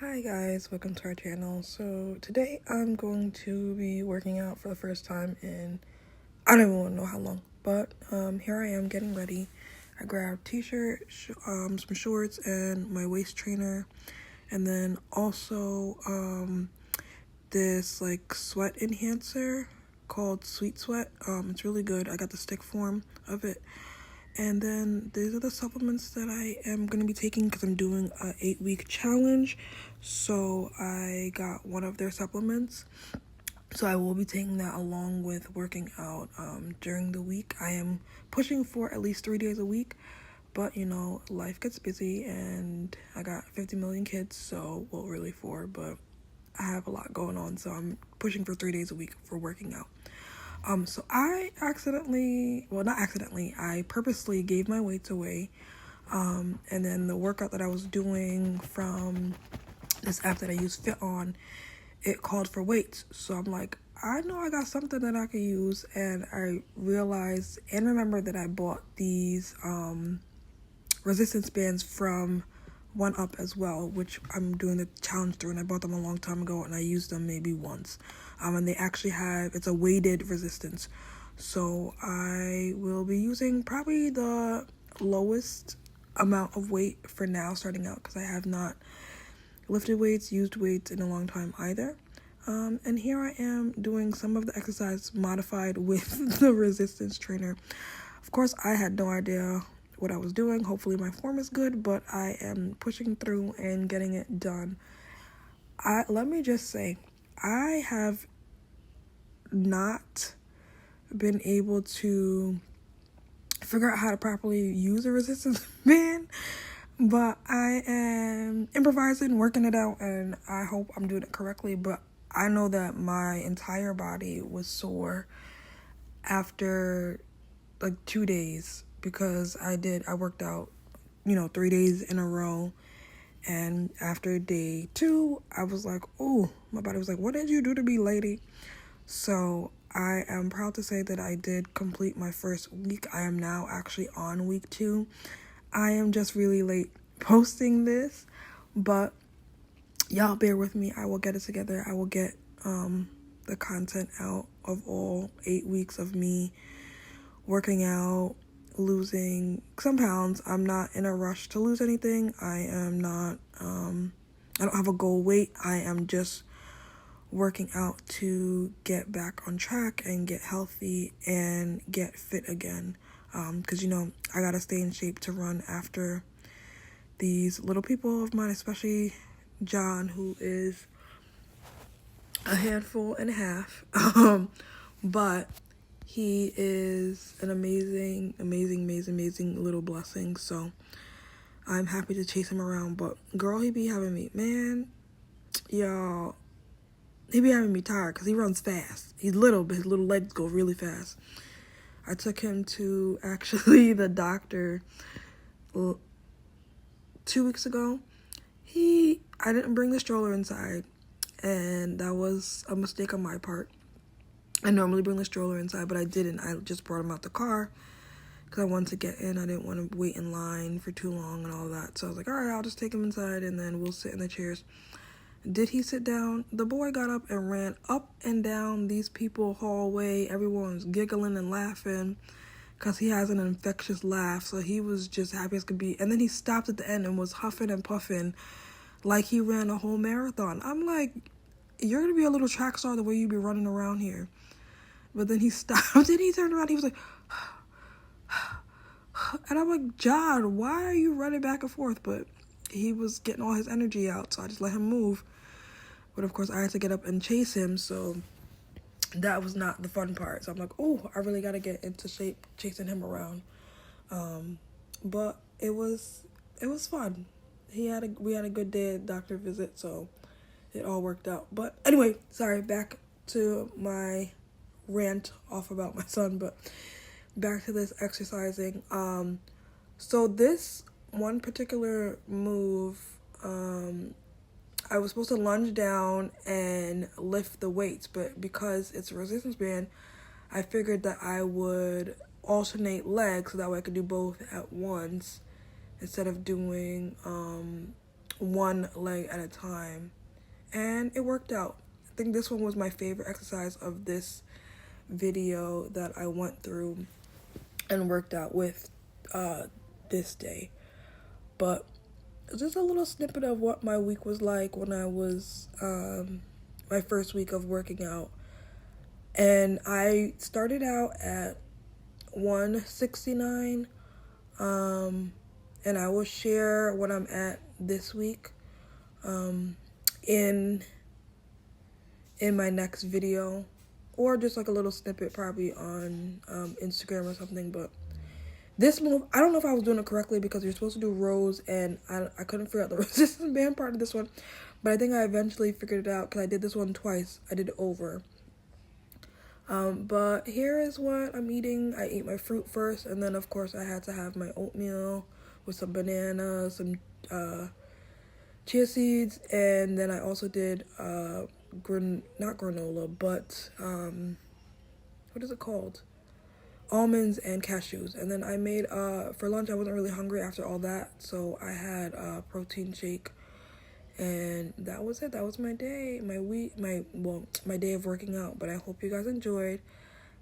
Hi guys, welcome to our channel. So today I'm going to be working out for the first time in I don't even know how long, but here I am getting ready. I grabbed t-shirt, some shorts, and my waist trainer, and then also this like sweat enhancer called Sweet Sweat. It's really good. I got the stick form of it. And then these are the supplements that I am going to be taking because I'm doing a 8-week challenge. So I got one of their supplements. So I will be taking that along with working out during the week. I am pushing for at least 3 days a week. But, you know, life gets busy and I got 50 million kids. So, well, really 4, but I have a lot going on. So I'm pushing for 3 days a week for working out. So I I purposely gave my weights away. And then the workout that I was doing from this app that I use Fit On, it called for weights. So I'm like, I know I got something that I could use. And I realized and remember that I bought these resistance bands from One Up as well, which I'm doing the challenge through, and I bought them a long time ago and I used them maybe once. And they actually it's a weighted resistance. So I will be using probably the lowest amount of weight for now starting out because I have not lifted weights, used weights in a long time either. And here I am doing some of the exercise modified with the resistance trainer. Of course, I had no idea what I was doing. Hopefully my form is good, but I am pushing through and getting it done. Let me just say, I have not been able to figure out how to properly use a resistance band, but I am improvising, working it out, and I hope I'm doing it correctly. But I know that my entire body was sore after like 2 days because I worked out, 3 days in a row. And after day 2, I was like, oh, my body was like, what did you do to me, lady? So I am proud to say that I did complete my first week. I am now actually on week 2. I am just really late posting this, but y'all bear with me. I will get it together. I will get the content out of all 8 weeks of me working out, losing some pounds. I'm not in a rush to lose anything. I am not, I don't have a goal weight. I am just working out to get back on track and get healthy and get fit again. Because, I gotta stay in shape to run after these little people of mine, especially John, who is a handful and a half. But he is an amazing little blessing. So I'm happy to chase him around. But girl, he be having me, man, y'all, he be having me tired because he runs fast. He's little, but his little legs go really fast. I took him to actually the doctor 2 weeks ago. I didn't bring the stroller inside, and that was a mistake on my part. I normally bring the stroller inside, but I didn't. I just brought him out the car because I wanted to get in. I didn't want to wait in line for too long and all that. So I was like, all right, I'll just take him inside and then we'll sit in the chairs. Did he sit down? The boy got up and ran up and down these people's hallway. Everyone's giggling and laughing because he has an infectious laugh. So he was just happy as could be. And then he stopped at the end and was huffing and puffing like he ran a whole marathon. I'm like, you're going to be a little track star the way you be running around here. But then he stopped and he turned around. He was like, and I'm like, John, why are you running back and forth? But he was getting all his energy out, so I just let him move. But of course, I had to get up and chase him, so that was not the fun part. So I'm like, oh, I really got to get into shape chasing him around. But it was fun. We had a good day at doctor visit, so it all worked out. But anyway, sorry, back to my rant off about my son, but back to this exercising. So this one particular move, I was supposed to lunge down and lift the weights, but because it's a resistance band, I figured that I would alternate legs so that way I could do both at once instead of doing one leg at a time, and it worked out. I think this one was my favorite exercise of this video that I went through and worked out with this day. But just a little snippet of what my week was like when I was my first week of working out. And I started out at 169, and I will share what I'm at this week in my next video, or just like a little snippet probably on Instagram or something. But this move, I don't know if I was doing it correctly, because you're supposed to do rows, and I couldn't figure out the resistance band part of this one, but I think I eventually figured it out because I did this one twice. I did it over. But here is what I'm eating. I ate my fruit first, and then of course I had to have my oatmeal with some bananas, some chia seeds, and then I also did not granola, but what is it called? Almonds and cashews. And then I made for lunch. I wasn't really hungry after all that, so I had a protein shake, and that was it. That was my day, my week, my day of working out. But I hope you guys enjoyed,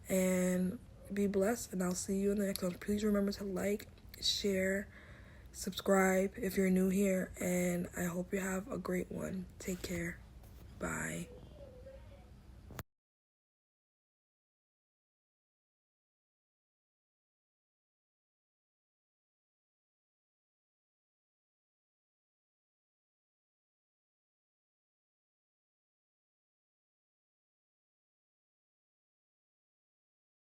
and be blessed, and I'll see you in the next one. Please remember to like, share, subscribe if you're new here, and I hope you have a great one. Take care. Bye.